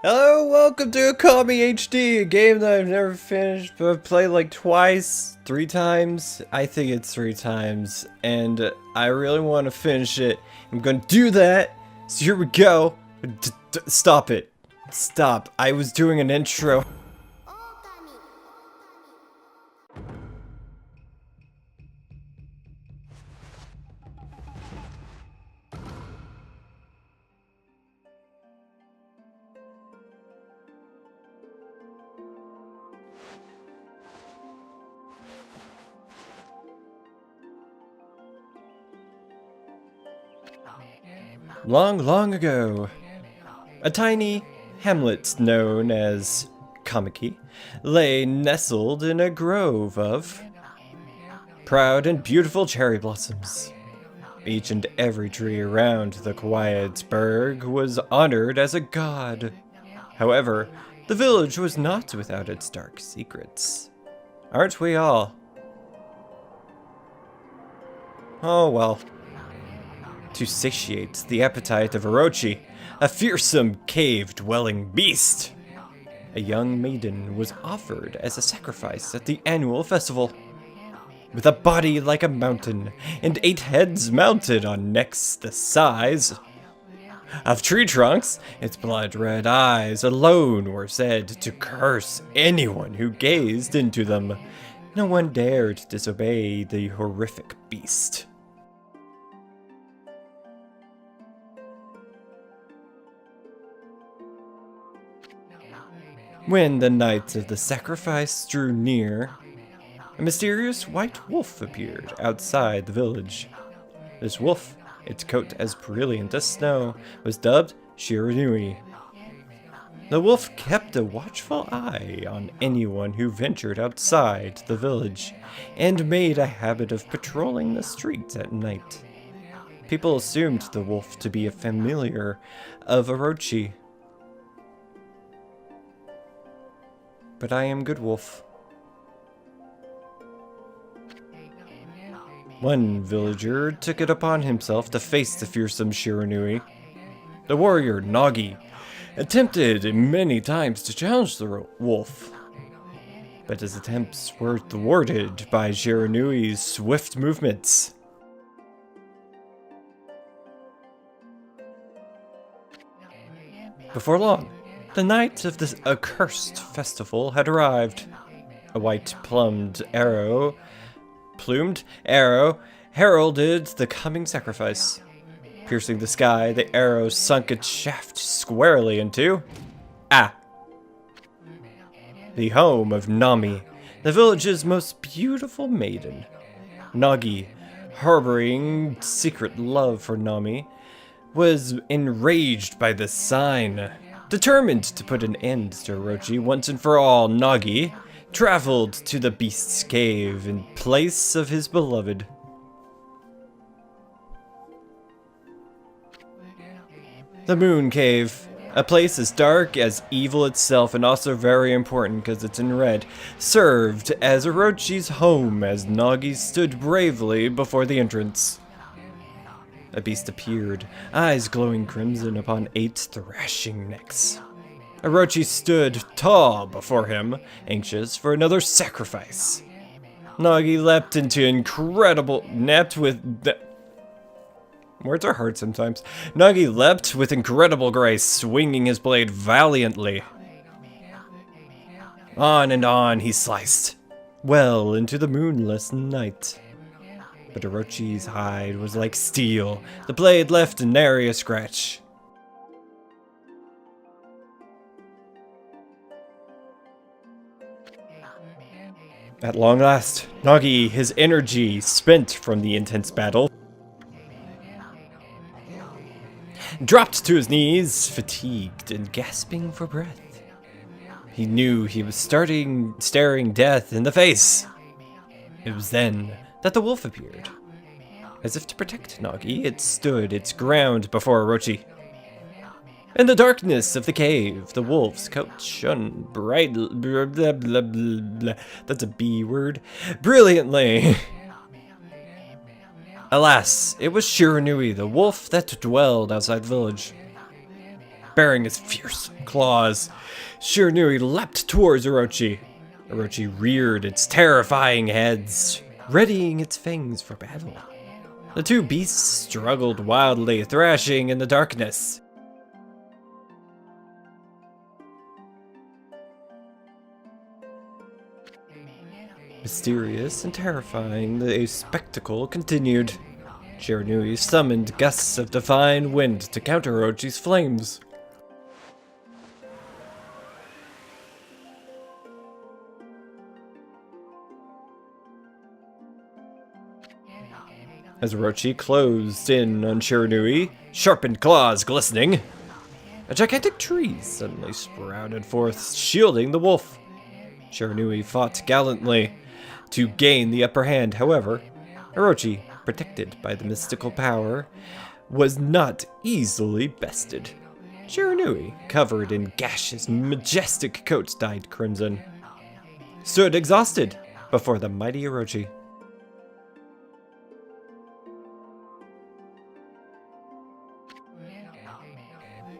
Hello, welcome to Okami HD, a game that I've never finished, but I've played like twice, 3 times. I think it's 3 times, and I really want to finish it. I'm gonna do that, so here we go. Stop it. Stop. I was doing an intro. Long, long ago, a tiny hamlet known as Kamiki lay nestled in a grove of proud and beautiful cherry blossoms. Each and every tree around the quiet burg was honored as a god. However, the village was not without its dark secrets. Aren't we all? Oh well. To satiate the appetite of Orochi, a fearsome cave-dwelling beast, a young maiden was offered as a sacrifice at the annual festival. With a body like a mountain and 8 heads mounted on necks the size of tree trunks, its blood-red eyes alone were said to curse anyone who gazed into them. No one dared disobey the horrific beast. When the night of the sacrifice drew near, a mysterious white wolf appeared outside the village. This wolf, its coat as brilliant as snow, was dubbed Shiranui. The wolf kept a watchful eye on anyone who ventured outside the village, and made a habit of patrolling the streets at night. People assumed the wolf to be a familiar of Orochi. But I am good wolf. One villager took it upon himself to face the fearsome Shiranui. The warrior, Nagi, attempted many times to challenge the wolf, but his attempts were thwarted by Shiranui's swift movements. Before long, the night of the accursed festival had arrived. A white-plumed arrow heralded the coming sacrifice. Piercing the sky, the arrow sunk its shaft squarely into the home of Nami, the village's most beautiful maiden. Nagi, harboring secret love for Nami, was enraged by this sign. Determined to put an end to Orochi once and for all, Nagi traveled to the beast's cave in place of his beloved. The Moon Cave, a place as dark as evil itself and also very important because it's in red, served as Orochi's home as Nagi stood bravely before the entrance. A beast appeared, eyes glowing crimson upon 8 thrashing necks. Orochi stood tall before him, anxious for another sacrifice. Nagi leapt into words are hard sometimes. Nagi leapt with incredible grace, swinging his blade valiantly. On and on he sliced, well into the moonless night. But Orochi's hide was like steel. The blade left nary a scratch. At long last, Nagi, his energy spent from the intense battle, dropped to his knees, fatigued and gasping for breath. He knew he was staring death in the face. It was then that the wolf appeared. As if to protect Nagi, it stood its ground before Orochi. In the darkness of the cave, the wolf's coat shone that's a B word, brilliantly. Alas, it was Shiranui, the wolf that dwelled outside the village. baring his fierce claws. Shiranui leapt towards Orochi. Orochi reared its terrifying heads, readying its fangs for battle. The two beasts struggled wildly, thrashing in the darkness. Mysterious and terrifying, the spectacle continued. Shiranui summoned gusts of divine wind to counter Orochi's flames. As Orochi closed in on Shiranui, sharpened claws glistening, a gigantic tree suddenly sprouted forth, shielding the wolf. Shiranui fought gallantly to gain the upper hand. However, Orochi, protected by the mystical power, was not easily bested. Shiranui, covered in gashes, majestic coat dyed crimson, stood exhausted before the mighty Orochi.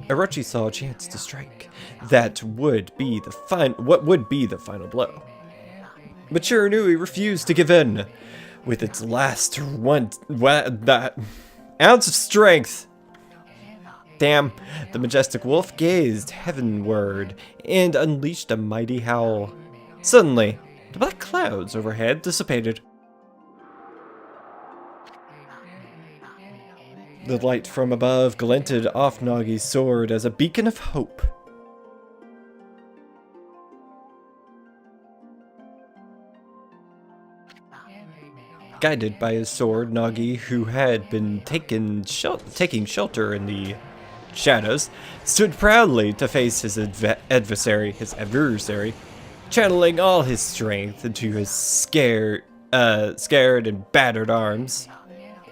Orochi saw a chance to strike. That would be the what would be the final blow. But Shiranui refused to give in. With its last that ounce of strength. Damn, the majestic wolf gazed heavenward and unleashed a mighty howl. Suddenly, the black clouds overhead dissipated. The light from above glinted off Nagi's sword as a beacon of hope. Guided by his sword, Nagi, who had been taking shelter in the shadows, stood proudly to face his adversary, channeling all his strength into his scared and battered arms.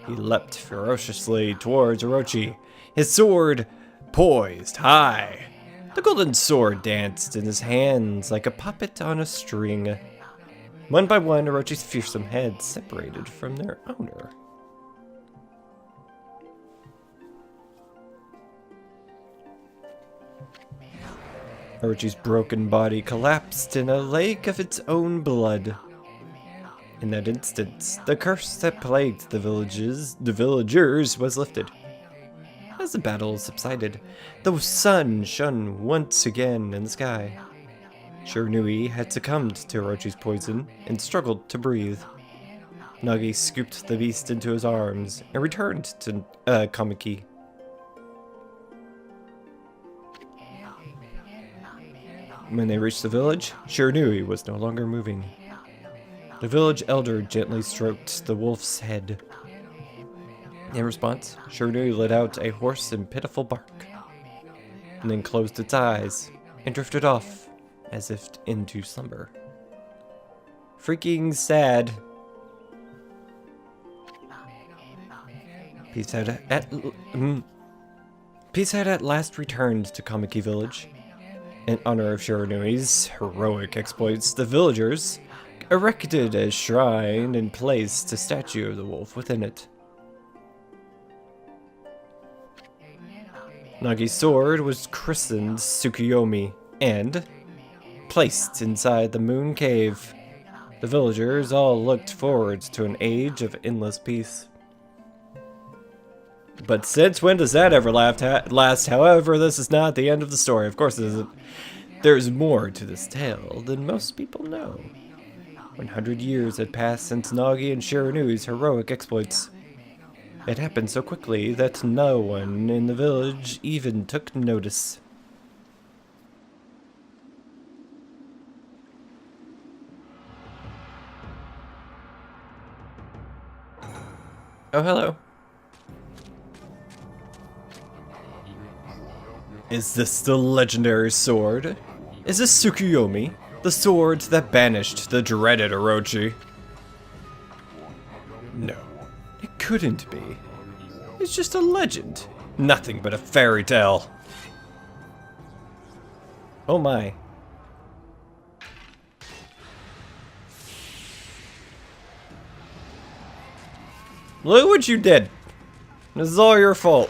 He leapt ferociously towards Orochi, his sword poised high. The golden sword danced in his hands like a puppet on a string. One by one, Orochi's fearsome heads separated from their owner. Orochi's broken body collapsed in a lake of its own blood. In that instant, the curse that plagued the villagers was lifted. As the battle subsided, the sun shone once again in the sky. Shiranui had succumbed to Orochi's poison and struggled to breathe. Nagi scooped the beast into his arms and returned to Kamiki. When they reached the village, Shiranui was no longer moving. The village elder gently stroked the wolf's head. In response, Shiranui let out a hoarse and pitiful bark, and then closed its eyes and drifted off as if into slumber. Freaking sad. Peace had at last returned to Kamiki village. In honor of Shiranui's heroic exploits, the villagers erected a shrine and placed a statue of the wolf within it. Nagi's sword was christened Tsukuyomi and placed inside the moon cave. The villagers all looked forward to an age of endless peace. But since when does that ever last? However, this is not the end of the story. Of course it isn't. There's more to this tale than most people know. 100 years had passed since Nagi and Shiranui's heroic exploits. It happened so quickly that no one in the village even took notice. Oh, hello. Is this the legendary sword? Is this Tsukuyomi, the sword that banished the dreaded Orochi? No, it couldn't be. It's just a legend. Nothing but a fairy tale. Oh my. Look what you did. This is all your fault.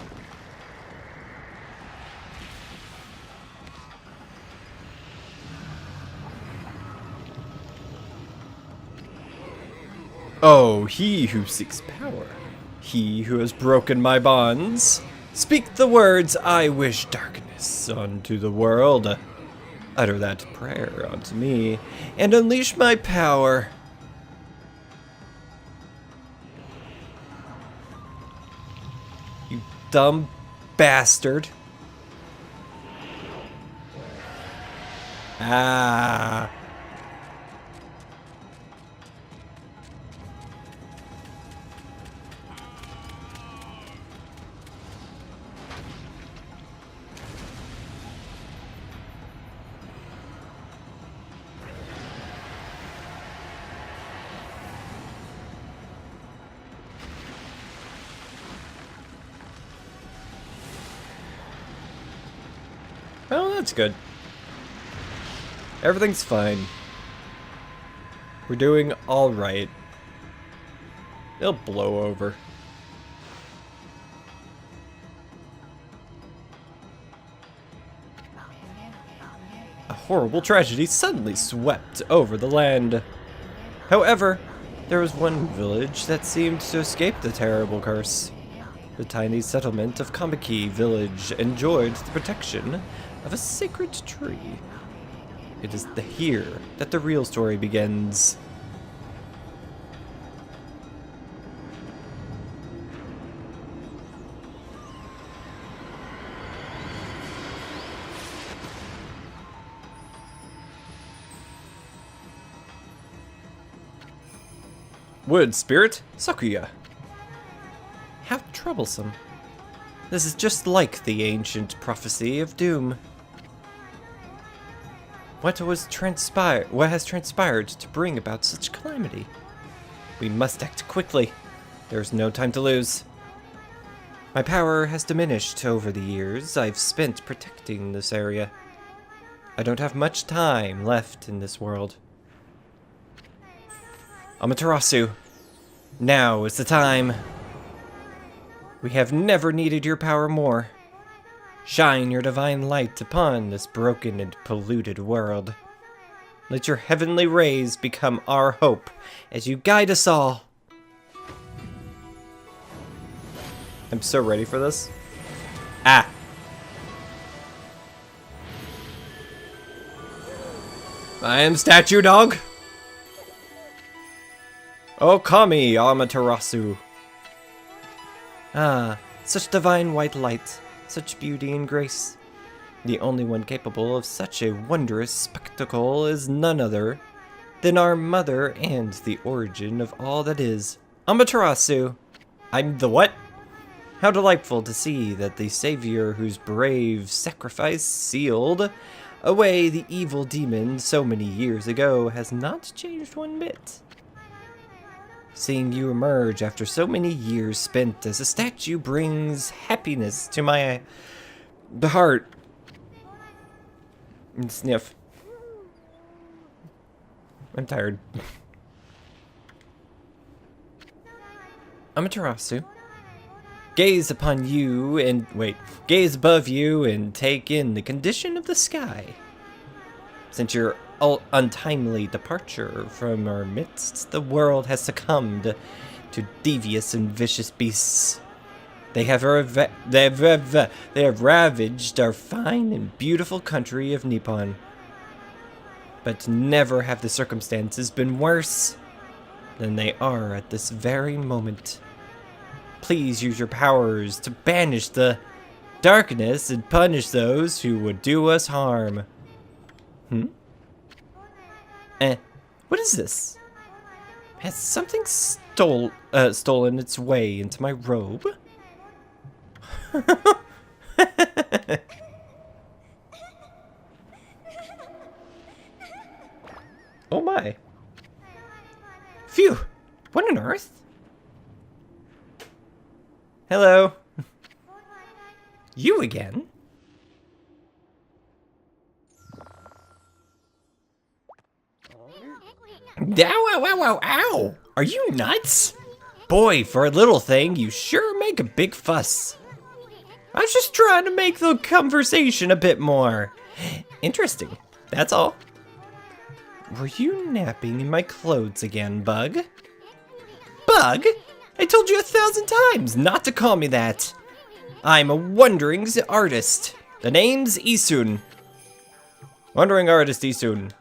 Oh, he who seeks power, he who has broken my bonds, speak the words, I wish darkness unto the world. Utter that prayer unto me, and unleash my power. You dumb bastard. Ah. Well, that's good. Everything's fine. We're doing alright. It'll blow over. A horrible tragedy suddenly swept over the land. However, there was one village that seemed to escape the terrible curse. The tiny settlement of Kamiki village enjoyed the protection of a sacred tree. It is here that the real story begins. Wood spirit, Sakuya. How troublesome. This is just like the ancient prophecy of doom. What has transpired to bring about such calamity? We must act quickly. There's no time to lose. My power has diminished over the years I've spent protecting this area. I don't have much time left in this world. Amaterasu, now is the time. We have never needed your power more. Shine your divine light upon this broken and polluted world. Let your heavenly rays become our hope as you guide us all. I'm so ready for this. Ah! I am Statue Dog. Okami Amaterasu. Ah, such divine white light. Such beauty and grace. The only one capable of such a wondrous spectacle is none other than our mother and the origin of all that is. Amaterasu! I'm the what? How delightful to see that the savior whose brave sacrifice sealed away the evil demon so many years ago has not changed one bit. Seeing you emerge after so many years spent as a statue brings happiness to my heart. And sniff. I'm tired. Amaterasu, gaze upon you and gaze above you and take in the condition of the sky. Since your untimely departure from our midst, the world has succumbed to devious and vicious beasts. They have ravaged our fine and beautiful country of Nippon. But never have the circumstances been worse than they are at this very moment. Please use your powers to banish the darkness and punish those who would do us harm. What is this? Has something stolen its way into my robe? Oh my. Phew! What on earth? Hello. You again? Ow, ow, ow, ow! Are you nuts? Boy, for a little thing, you sure make a big fuss. I was just trying to make the conversation a bit more interesting, that's all. Were you napping in my clothes again, Bug? bug? I told you 1,000 times not to call me that. I'm a wandering artist. The name's Isun. Wandering artist Isun.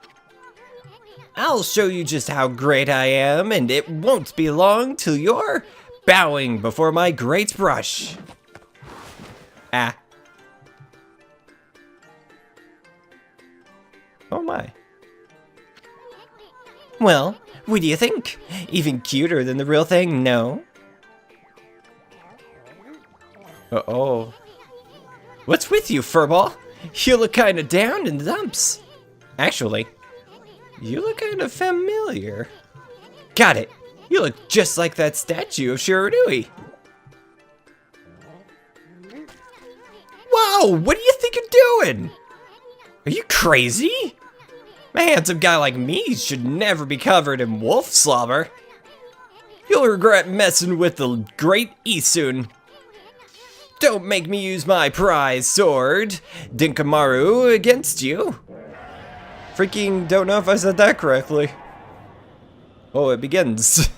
I'll show you just how great I am, and it won't be long till you're bowing before my great brush. Ah. Oh my. Well, what do you think? Even cuter than the real thing, no? Uh-oh. What's with you, furball? You look kinda down in the dumps. Actually, you look kinda familiar. Got it. You look just like that statue of Shiranui. Whoa, what do you think you're doing? Are you crazy? A handsome guy like me should never be covered in wolf slobber. You'll regret messing with the great Isun. Don't make me use my prize sword, Dinkamaru, against you. Freaking don't know if I said that correctly. Oh, it begins.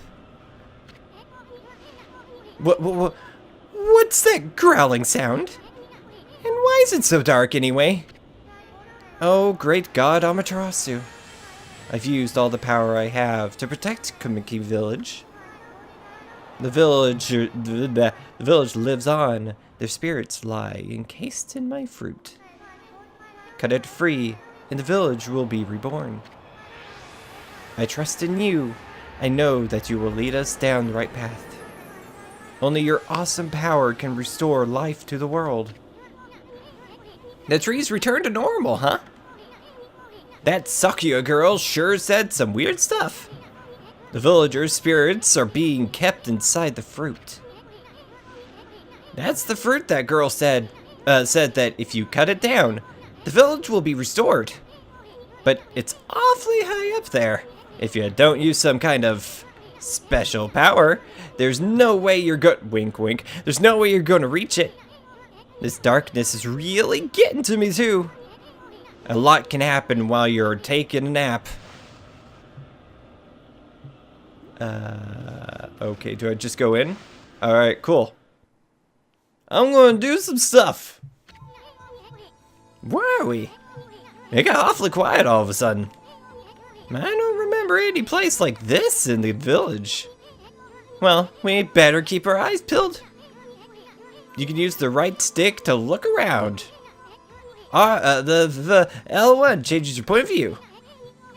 What's that growling sound? And why is it so dark anyway? Oh, great god Amaterasu. I've used all the power I have to protect Kumiki Village. The village lives on. Their spirits lie encased in my fruit. Cut it free, and the village will be reborn. I trust in you. I know that you will lead us down the right path. Only your awesome power can restore life to the world. The trees return to normal, huh? That Sakuya girl sure said some weird stuff. The villagers' spirits are being kept inside the fruit. That's the fruit that girl said that if you cut it down, the village will be restored. But it's awfully high up there. If you don't use some kind of special power, there's no way you're wink wink, there's no way you're gonna reach it. This darkness is really getting to me too. A lot can happen while you're taking a nap. Okay, do I just go in? Alright, cool. I'm gonna do some stuff. Where are we? It got awfully quiet all of a sudden. I don't remember any place like this in the village. Well, we better keep our eyes peeled. You can use the right stick to look around. The L1 changes your point of view.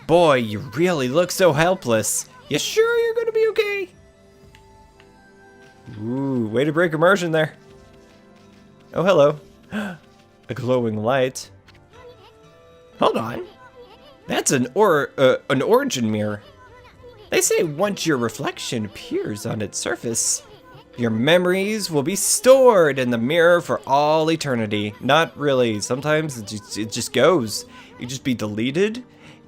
Boy, you really look so helpless. You sure you're gonna be okay? Ooh, way to break immersion there. Oh, hello. A glowing light. Hold on. That's an origin mirror. They say once your reflection appears on its surface, your memories will be stored in the mirror for all eternity. Not really. Sometimes it just goes. You just be deleted,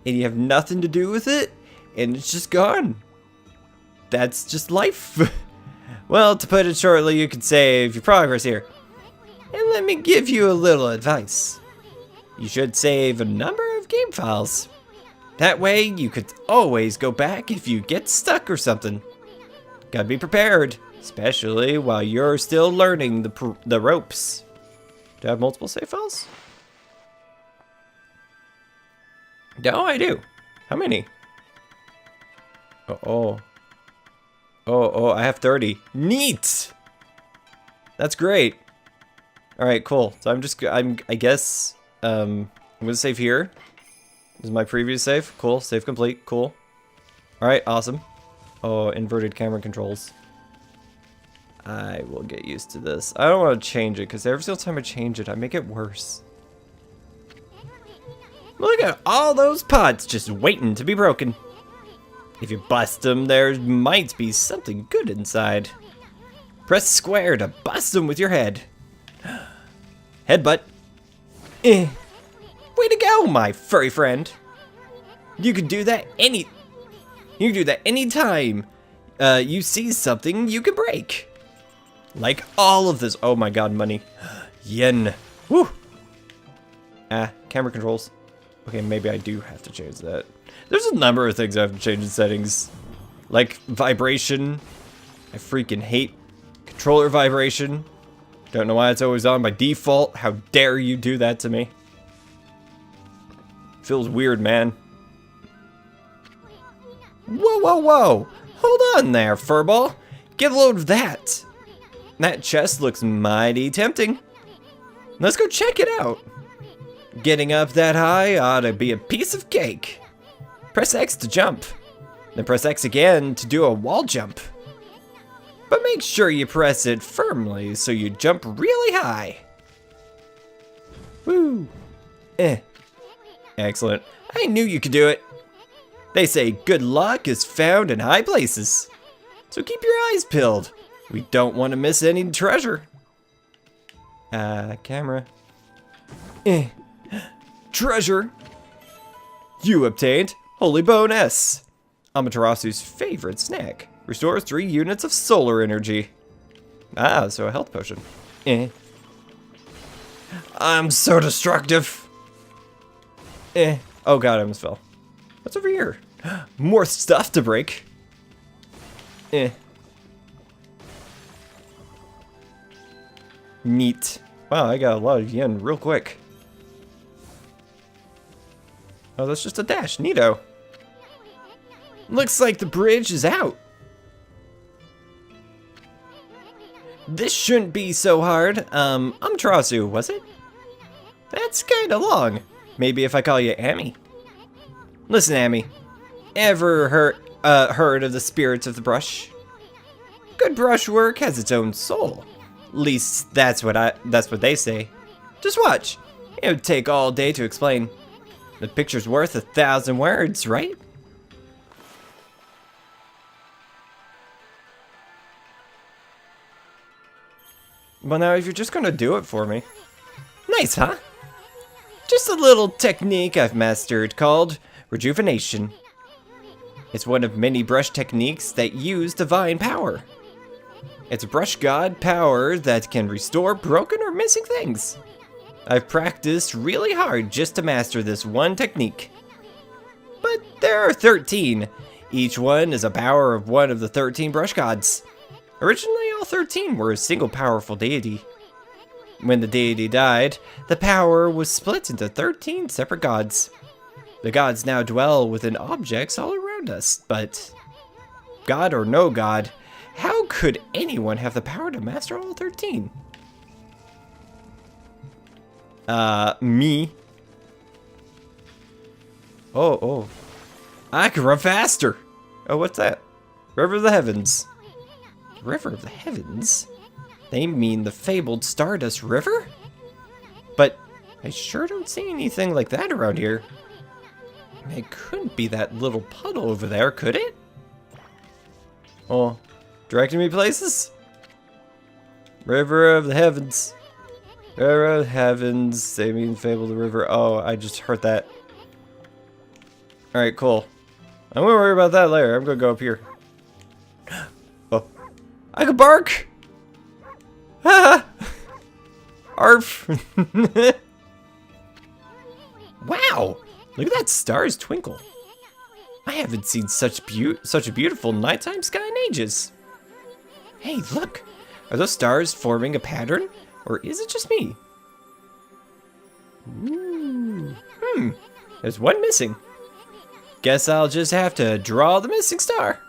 and you have nothing to do with it, and it's just gone. That's just life. Well, to put it shortly, you could save your progress here. And let me give you a little advice. You should save a number of game files. That way, you could always go back if you get stuck or something. Gotta be prepared, especially while you're still learning the ropes. Do I have multiple save files? No, I do. How many? Oh, I have 30. Neat! That's great. Alright, cool. So I guess, I'm gonna save here. This is my previous save. Cool, save complete, cool. Alright, awesome. Oh, inverted camera controls. I will get used to this. I don't want to change it, because every single time I change it, I make it worse. Look at all those pots just waiting to be broken. If you bust them, there might be something good inside. Press square to bust them with your head. Headbutt. Way to go, my furry friend. You can do that anytime you see something you can break. Like all of this. Oh my god, money. Yen. Woo. Camera controls. Okay, maybe I do have to change that. There's a number of things I have to change in settings. Like vibration. I freaking hate controller vibration. Don't know why it's always on by default. How dare you do that to me? Feels weird, man. Whoa, whoa, whoa! Hold on there, furball. Get a load of that. That chest looks mighty tempting. Let's go check it out. Getting up that high ought to be a piece of cake. Press X to jump. Then press X again to do a wall jump. But make sure you press it firmly so you jump really high. Woo! Excellent. I knew you could do it. They say good luck is found in high places. So keep your eyes peeled. We don't want to miss any treasure. Camera. Treasure! You obtained Holy Bone S. Amaterasu's favorite snack. Restores 3 units of solar energy. So a health potion. I'm so destructive. Oh god, I almost fell. What's over here? More stuff to break. Neat. Wow, I got a lot of yen real quick. Oh, that's just a dash. Neato. Looks like the bridge is out. This shouldn't be so hard. Amaterasu, was it? That's kinda long. Maybe if I call you Amy. Listen, Amy. Ever heard of the spirits of the brush? Good brushwork has its own soul. At least that's what they say. Just watch. It would take all day to explain. The picture's worth 1,000 words, right? Well, now if you're just gonna do it for me. Nice, huh? Just a little technique I've mastered called rejuvenation. It's one of many brush techniques that use divine power. It's a brush god power that can restore broken or missing things. I've practiced really hard just to master this one technique. But there are 13. Each one is a power of one of the 13 brush gods. Originally, all 13 were a single powerful deity. When the deity died, the power was split into 13 separate gods. The gods now dwell within objects all around us, but god or no god, how could anyone have the power to master all 13? Me. Oh. I can run faster. Oh, what's that? River of the Heavens. River of the Heavens? They mean the fabled Stardust River? But I sure don't see anything like that around here. It couldn't be that little puddle over there, could it? Oh, directing me places? River of the Heavens. River of the Heavens. They mean fabled river. Oh, I just heard that. Alright, cool. I'm gonna worry about that later. I'm gonna go up here. Oh. I can bark! Haha! Arf! Wow! Look at that star's twinkle. I haven't seen such a beautiful nighttime sky in ages. Hey, look! Are those stars forming a pattern? Or is it just me? Ooh. There's one missing. Guess I'll just have to draw the missing star.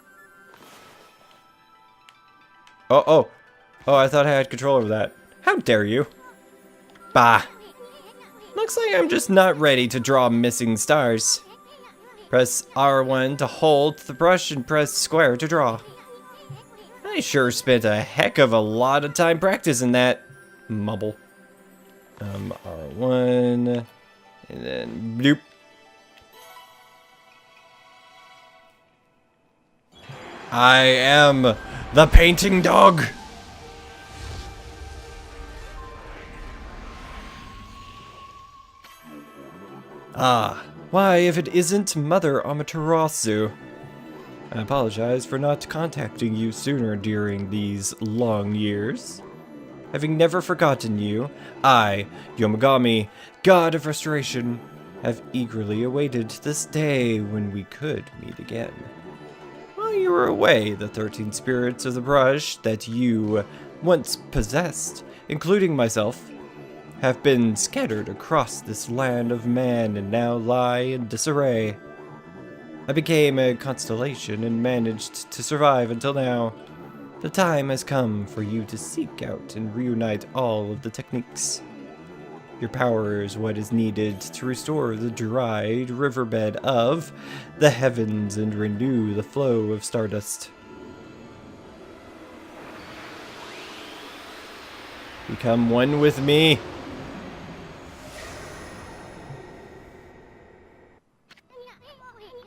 Oh, I thought I had control over that. How dare you? Bah. Looks like I'm just not ready to draw missing stars. Press R1 to hold the brush and press square to draw. I sure spent a heck of a lot of time practicing that. Mumble. R1, and then bloop. I am the painting dog. Why, if it isn't Mother Amaterasu. I apologize for not contacting you sooner during these long years. Having never forgotten you, I, Yomagami, God of Restoration, have eagerly awaited this day when we could meet again. Well, you you are away, the 13 spirits of the brush that you once possessed, including myself, have been scattered across this land of man and now lie in disarray. I became a constellation and managed to survive until now. The time has come for you to seek out and reunite all of the techniques. Your power is what is needed to restore the dried riverbed of the heavens and renew the flow of stardust. Become one with me.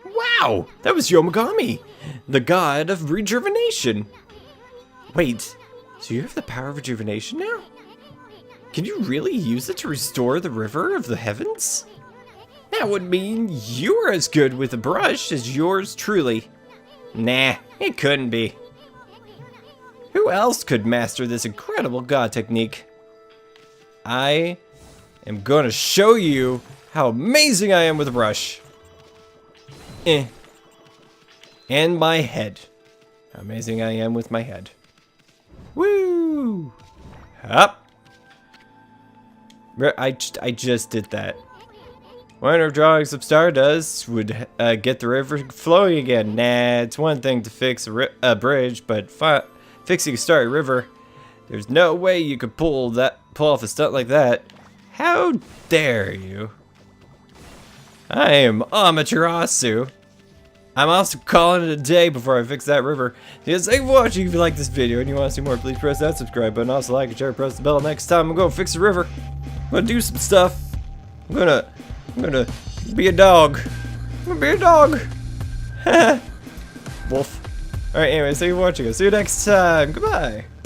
Wow! That was Yomagami, the god of rejuvenation. Wait, so you have the power of rejuvenation now? Can you really use it to restore the river of the heavens? That would mean you're as good with a brush as yours truly. Nah, it couldn't be. Who else could master this incredible god technique? I am gonna show you how amazing I am with a brush. And my head. How amazing I am with my head. Woo! Up. I just did that. Wonder if drawing some stardust would get the river flowing again. Nah, it's one thing to fix a bridge, but fixing a starry river, there's no way you could pull off a stunt like that. How dare you? I am Amaterasu. I'm also calling it a day before I fix that river. Yes, thank you for watching. If you like this video and you want to see more, please press that subscribe button. Also like and share, press the bell. Next time I'm gonna fix the river. I'm gonna do some stuff. I'm gonna be a dog. I'm gonna be a dog. Wolf. Alright, anyways, thank you for watching. I'll see you next time. Goodbye.